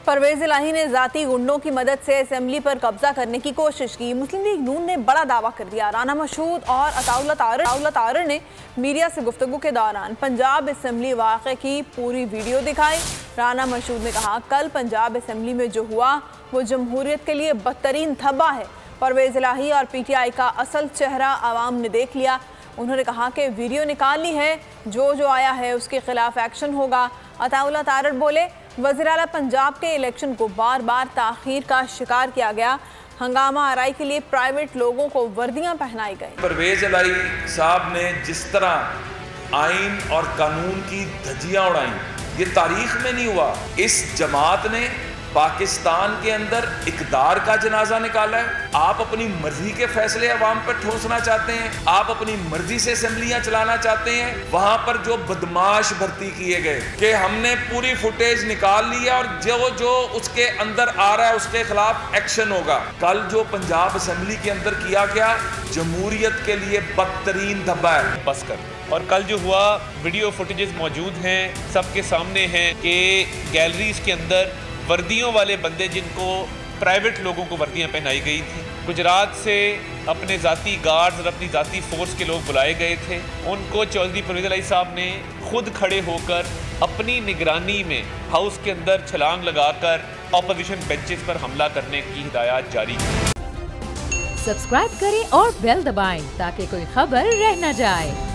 परवेज इलाही ने ज़ाती गुंडों की मदद से असेंबली पर कब्जा करने की कोशिश की। मुस्लिम लीग नून ने बड़ा दावा कर दिया। राना मशहूद और अताउल्ला तारर ने मीडिया से गुफ्तगू के दौरान पंजाब असेंबली वाक़े की पूरी वीडियो दिखाई। राना मशहूद ने कहा, कल पंजाब असेंबली में जो हुआ वो जमहूरियत के लिए बदतरीन धब्बा है। परवेज इलाही और PTI का असल चेहरा आवाम ने देख लिया। उन्होंने कहा कि वीडियो निकाल ली है, जो आया है उसके खिलाफ एक्शन होगा। अताउल्ला तारर बोले, वज़ीर आला पंजाब के इलेक्शन को बार बार ताख़ीर का शिकार किया गया। हंगामा आराई के लिए प्राइवेट लोगों को वर्दियां पहनाई गई। परवेज इलाही साहब ने जिस तरह आइन और कानून की धज्जियां उड़ाई, ये तारीख में नहीं हुआ। इस जमात ने पाकिस्तान के अंदर इक़दार का जनाजा निकाला है। आप अपनी मर्जी के फैसले अवाम पर ठोंसना चाहते हैं, आप अपनी मर्जी से असेंबलियां चलाना चाहते हैं। वहां पर जो बदमाश भर्ती किए गए कि हमने पूरी फुटेज निकाल ली है और जो उसके अंदर आ रहा है उसके खिलाफ एक्शन होगा। कल जो पंजाब असेंबली के अंदर किया गया, जमहूरियत के लिए बदतरीन धब्बा है। बस कर। और कल जो हुआ, वीडियो फुटेजेस मौजूद हैं, सबके सामने हैं कि गैलरीज के अंदर वर्दियों वाले बंदे, जिनको प्राइवेट लोगों को वर्दियां पहनाई गई थी, गुजरात से अपने ज़ाती गार्ड्स और अपनी ज़ाती फोर्स के लोग बुलाए गए थे। उनको चौधरी परवेज इलाही साहब ने खुद खड़े होकर अपनी निगरानी में हाउस के अंदर छलांग लगाकर ऑपोजिशन बेंचेस पर हमला करने की हिदायत जारी की। सब्सक्राइब करें और बेल दबाएं ताकि कोई खबर रह न जाए।